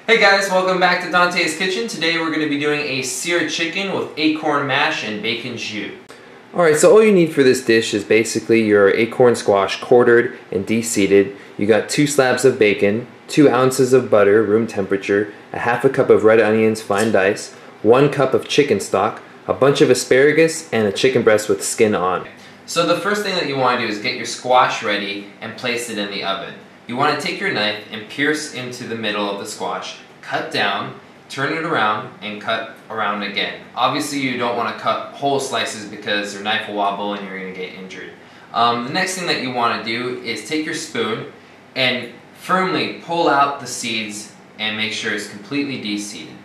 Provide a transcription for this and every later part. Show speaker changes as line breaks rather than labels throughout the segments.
Hey guys, welcome back to Dante's Kitchen. Today we're going to be doing a seared chicken with acorn mash and bacon jus.
Alright, so all you need for this dish is basically your acorn squash quartered and de-seeded. You got 2 slabs of bacon, 2 ounces of butter, room temperature, a half a cup of red onions, fine dice, 1 cup of chicken stock, a bunch of asparagus, and a chicken breast with skin on.
So the first thing that you want to do is get your squash ready and place it in the oven. You want to take your knife and pierce into the middle of the squash, cut down, turn it around, and cut around again. Obviously you don't want to cut whole slices because your knife will wobble and you're going to get injured. The next thing that you want to do is take your spoon and firmly pull out the seeds and make sure it's completely de-seeded.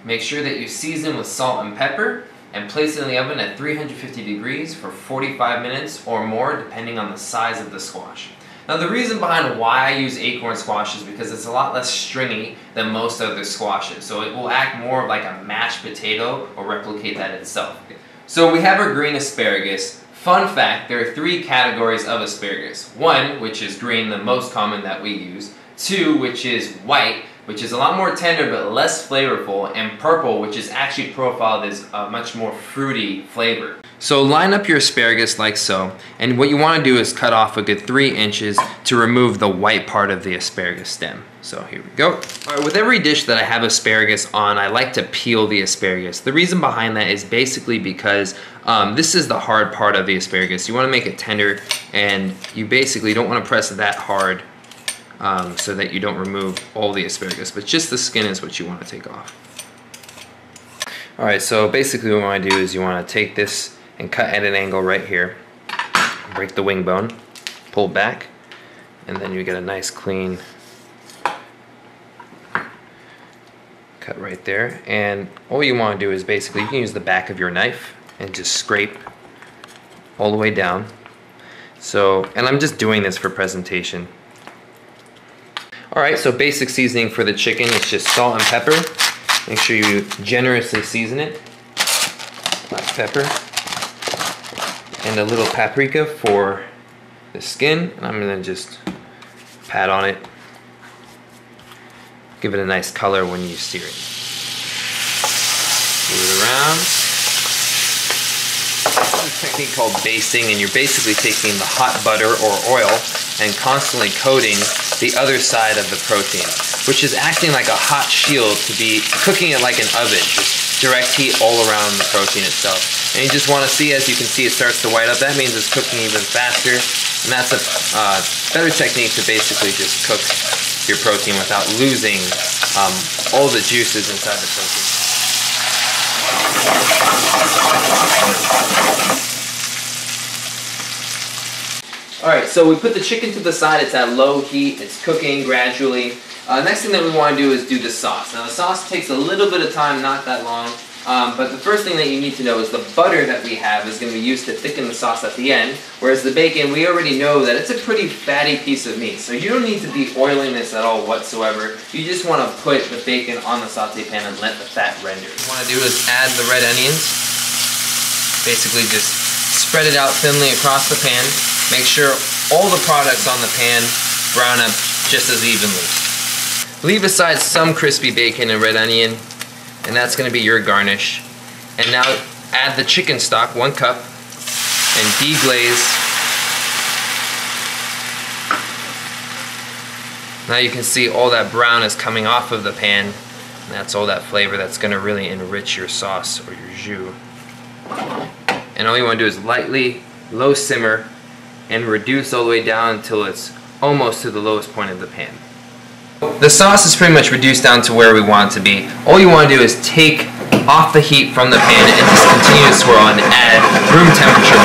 Make sure that you season with salt and pepper and place it in the oven at 350 degrees for 45 minutes or more depending on the size of the squash. Now the reason behind why I use acorn squash is because it's a lot less stringy than most other squashes. So it will act more like a mashed potato or replicate that itself. So we have our green asparagus. Fun fact, there are 3 categories of asparagus. 1, which is green, the most common that we use. 2, which is white, which is a lot more tender but less flavorful. And purple, which is actually profiled as a much more fruity flavor. So line up your asparagus like so, and what you want to do is cut off a good 3 inches to remove the white part of the asparagus stem. So here we go. Alright, with every dish that I have asparagus on, I like to peel the asparagus. The reason behind that is basically because this is the hard part of the asparagus. You want to make it tender, and you basically don't want to press that hard so that you don't remove all the asparagus, but just the skin is what you want to take off. Alright, so basically what you want to do is you want to take this and cut at an angle right here. Break the wing bone, pull back, and then you get a nice clean cut right there. And all you want to do is basically, you can use the back of your knife and just scrape all the way down. So, and I'm just doing this for presentation. Alright, so basic seasoning for the chicken is just salt and pepper. Make sure you generously season it. Black pepper. And a little paprika for the skin. And I'm going to just pat on it. Give it a nice color when you sear it. Move it around. This is a technique called basting, and you're basically taking the hot butter or oil and constantly coating the other side of the protein, which is acting like a hot shield to be cooking it like an oven. Just direct heat all around the protein itself. And you just want to see, as you can see, it starts to white up. That means it's cooking even faster. And that's a better technique to basically just cook your protein without losing all the juices inside the protein. Alright, so we put the chicken to the side. It's at low heat. It's cooking gradually. Next thing that we want to do is do the sauce. Now the sauce takes a little bit of time, not that long. But the first thing that you need to know is the butter that we have is going to be used to thicken the sauce at the end, whereas the bacon, we already know that it's a pretty fatty piece of meat. So you don't need to be oiling this at all whatsoever. You just want to put the bacon on the saute pan and let the fat render. What you want to do is add the red onions. Basically just spread it out thinly across the pan. Make sure all the products on the pan brown up just as evenly. Leave aside some crispy bacon and red onion, and that's going to be your garnish. And now add the chicken stock, 1 cup, and deglaze. Now you can see all that brown is coming off of the pan, and that's all that flavor that's going to really enrich your sauce or your jus. And all you want to do is lightly low simmer and reduce all the way down until it's almost to the lowest point of the pan. The sauce is pretty much reduced down to where we want it to be. All you want to do is take off the heat from the pan and just continue to swirl and add room temperature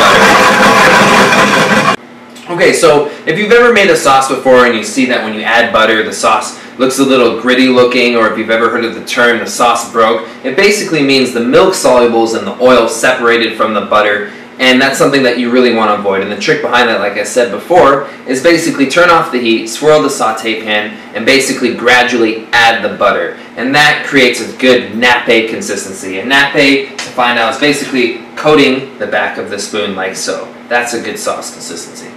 butter. Okay, so if you've ever made a sauce before and you see that when you add butter, the sauce looks a little gritty looking, or if you've ever heard of the term the sauce broke, it basically means the milk solubles and the oil separated from the butter. And that's something that you really want to avoid. And the trick behind that, like I said before, is basically turn off the heat, swirl the saute pan, and basically gradually add the butter. And that creates a good nappe consistency. And nappe, to find out, is basically coating the back of the spoon like so. That's a good sauce consistency.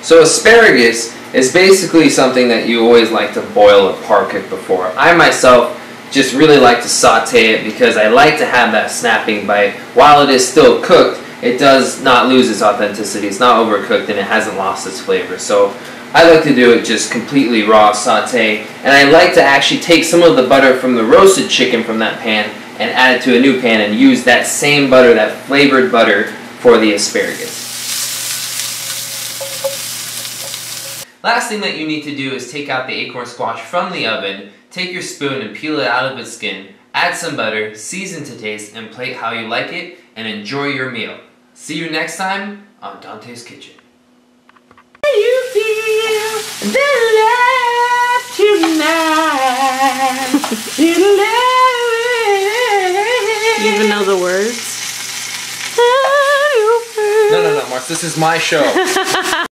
So asparagus
is basically something that you always like to boil or par cook before. I myself just really like to saute it because I like to have that snapping bite. While it is still cooked, it does not lose its authenticity. It's not overcooked and it hasn't lost its flavor. So I like to do it just completely raw saute, and I like to actually take some of the butter from the roasted chicken from that pan and add it to a new pan and use that same butter, that flavored butter, for the asparagus. Last thing that you need to do is take out the acorn squash from the oven, take your spoon and peel it out of its skin, add some butter, season to taste, and plate how you like it, and enjoy your meal. See you next time on Dante's Kitchen.
You feel the love tonight. You even know the words?
No, Marks, this is my show.